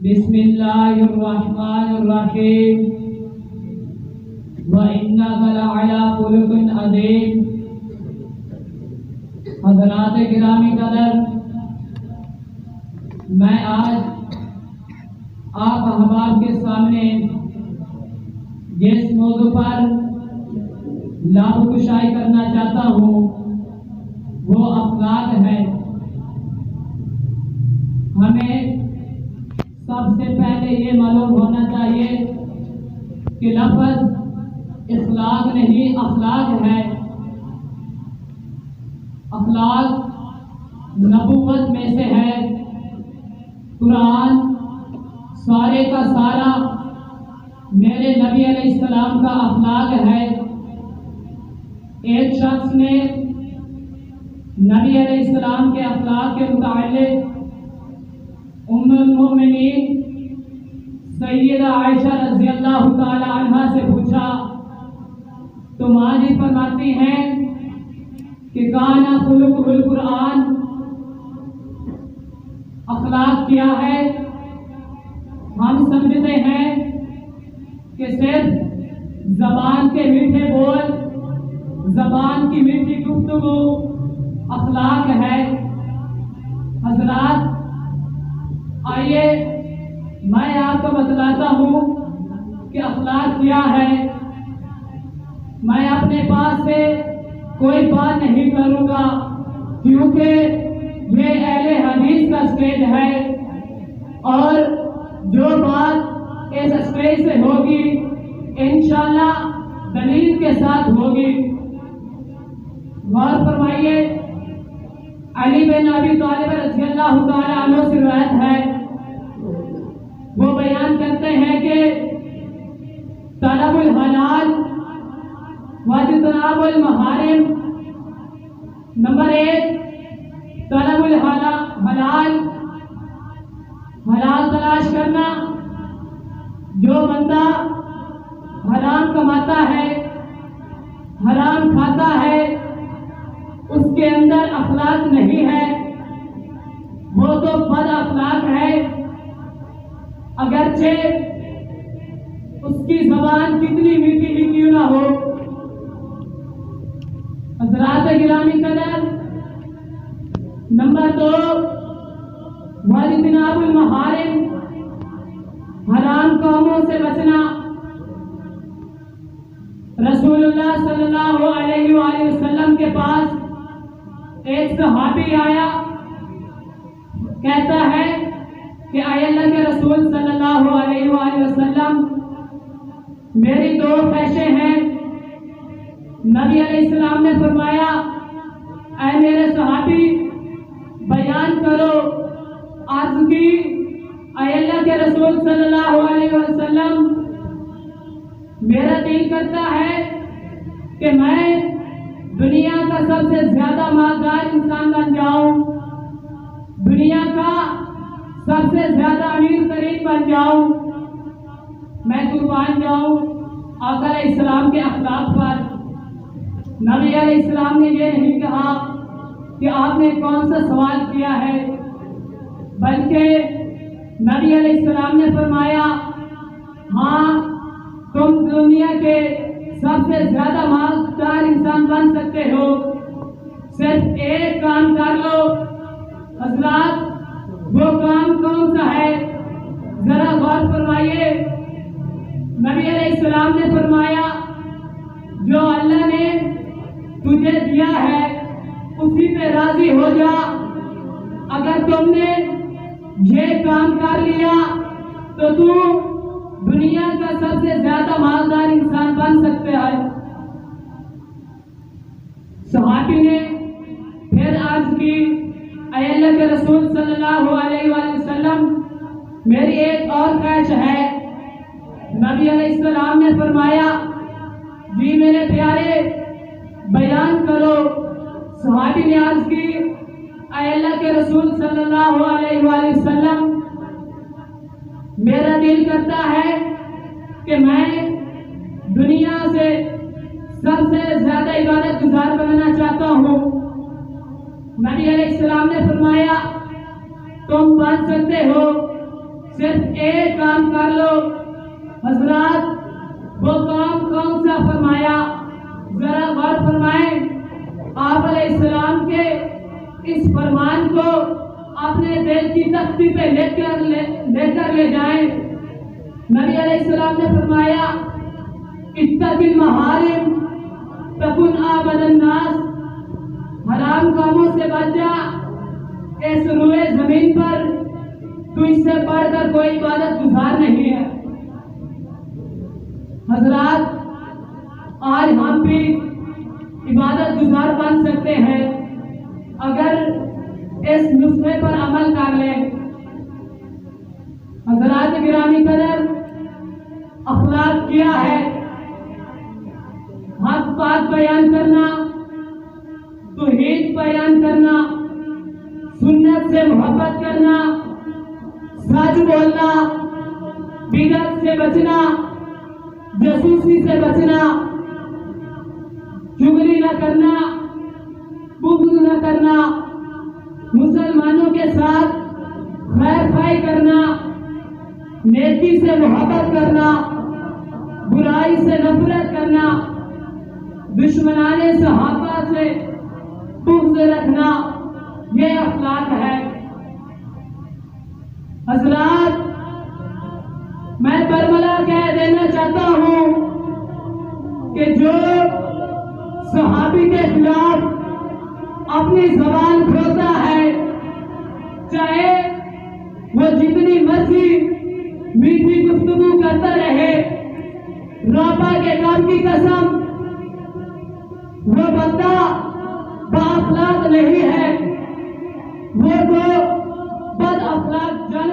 बिस्मिल्लाहिर्रहमानिर्रहीम व इन्नका लअला खुलुकिन अज़ीम। हज़रात गिरामी कदर, मैं आज आप अहबाब के सामने जिस मौजू पर लाभकुशाई करना चाहता हूँ वो अखलाक है। हमें सबसे पहले ये मालूम होना चाहिए कि लफ्ज़ इखलाक नहीं अखलाक है। अखलाक नबूवत में से है। कुरान सारे का सारा मेरे नबी अलैहिस्सलाम का अखलाक है। एक शख्स ने नबी अलैहिस्सलाम के अखलाक के मुताल्लिक़ उम्मुल मोमिनीन सैयदा आयशा रज़ियल्लाहु ताला अन्हा से पूछा तो माँ जी फरमाती हैं कि काना खुलुकुल कुरान, अखलाक क्या है। हम समझते हैं कि सिर्फ ज़बान के मीठे बोल, ज़बान की मीठी गुफ्तगू अखलाक है। हज़रात, आइए मैं आपको बतलाता हूँ कि अखलाक क्या है। मैं अपने पास से कोई बात नहीं करूँगा क्योंकि ये अहले हदीस का स्टेज है और जो बात इस स्टेज से होगी इंशाअल्लाह दलील के साथ होगी। गौर फरमाइए, अली बिन अबी तालिब रज़ियल्लाहु ताला अन्हु से रिवायत है, वो बयान करते हैं कि तलबुल हलाल वज्तनाबुल महारिम। नंबर 1, तलबुल हलाल, हलाल तलाश करना। जो बंदा हराम कमाता है, हराम खाता है, उसके अंदर अखलाक नहीं है, वो तो बद अखलाक है। अगरचे उसकी ज़बान कितनी मीठी ही क्यों ना हो। हज़रात गिरामी कदर, नंबर 2, वज्तनाबुल महारिम, हराम कामों से बचना। रसूलुल्लाह सल्लल्लाहु अलैहि वसल्लम के पास एक सहाबी आया, कहता है कि आए अल्लाह के रसूल सल्लल्लाहु अलैहि वसल्लम, मेरी 2 ख्वाहिशें हैं। नबी अलैहिस्सलाम ने फरमाया, ऐ मेरे सहाबी बयान करो। अर्ज़ की, आए अल्लाह के रसूल सल्लल्लाहु अलैहि वसल्लम, मेरा दिल करता है कि मैं दुनिया का सबसे ज्यादा मालदार इंसान बन जाऊं, दुनिया का सबसे ज्यादा अमीर तरीन बन जाऊं, मैं कुर्बान जाऊं आका अलैहिस्सलाम के अखलाक पर। नबी अलैहिस्सलाम ने ये नहीं कहा कि आपने कौन सा सवाल किया है, बल्कि नबी अलैहिस्सलाम ने फरमाया, हाँ तुम दुनिया के सबसे ज्यादा मालदार इंसान बन सकते हो, सिर्फ एक काम कर लो। हज़रात, वो काम कौन सा है जरा गौर फरमाइए। नबी अलैहिस्सलाम ने फरमाया, जो अल्लाह ने तुझे दिया है उसी पे राजी हो जा। अगर तुमने ये काम कर लिया तो तू दुनिया का सबसे ज्यादा मालदार इंसान बन सकते हैं। सहाबी ने फिर अर्ज की, ऐ अल्लाह के रसूल सल्लल्लाहु अलैहि वसल्लम, मेरी एक और ख्वाहिश है। नबी अलैहिस्सलाम ने फरमाया, जी मेरे प्यारे बयान करो। सहाबी ने अर्ज की, ऐ अल्लाह के रसूल सल्लल्लाहु अलैहि वसल्लम, मेरा दिल करता है कि मैं दुनिया से सबसे ज्यादा इबादत गुजार बनना चाहता हूँ। नबी अलैहिस्सलाम ने फरमाया, तुम बन सकते हो सिर्फ एक काम कर लो। हजरात, वो काम कौन सा फरमाया, जरा गौर फरमाएं। आप अलैहिस्सलाम के इस फरमान को अपने दिल की तख्ती पे लेकर ले जाएं। नबी अलैहिस्सलाम ने फरमाया, इत्तकिल महारिम तकुन आबदन नास, हराम कामों से बच जा, इस रुए जमीन पर तू इससे बढ़कर कोई इबादत गुजार नहीं है। हजरात, आज हम भी इबादत गुजार बन सकते हैं अगर इस नुस्खे पर अमल कर लें। हजरात गिरामी कदर, अखलाक क्या है? हक बात बयान करना, तौहीद बयान करना, सुन्नत से मोहब्बत करना, सच बोलना, बिदअत से बचना, जासूसी से बचना, चुगली न करना, बुग़्ज़ न करना, मुसलमानों के साथ खैर खाई करना, नेकी से मोहब्बत करना, बुराई से नफरत करना, दुश्मनाने सहाबा से बुग़्ज़ रखना, ये अखलाक है। हज़रात, मैं बरमला कह देना चाहता हूं कि जो सहाबी के खिलाफ अपनी जबान खोलता है, चाहे वो जितनी मर्जी मीठी गुफ्तगू करता रहे, रब्बा के नाम की कसम, वो बंदा बाअखलाक नहीं है, वो तो बद अखलाक जन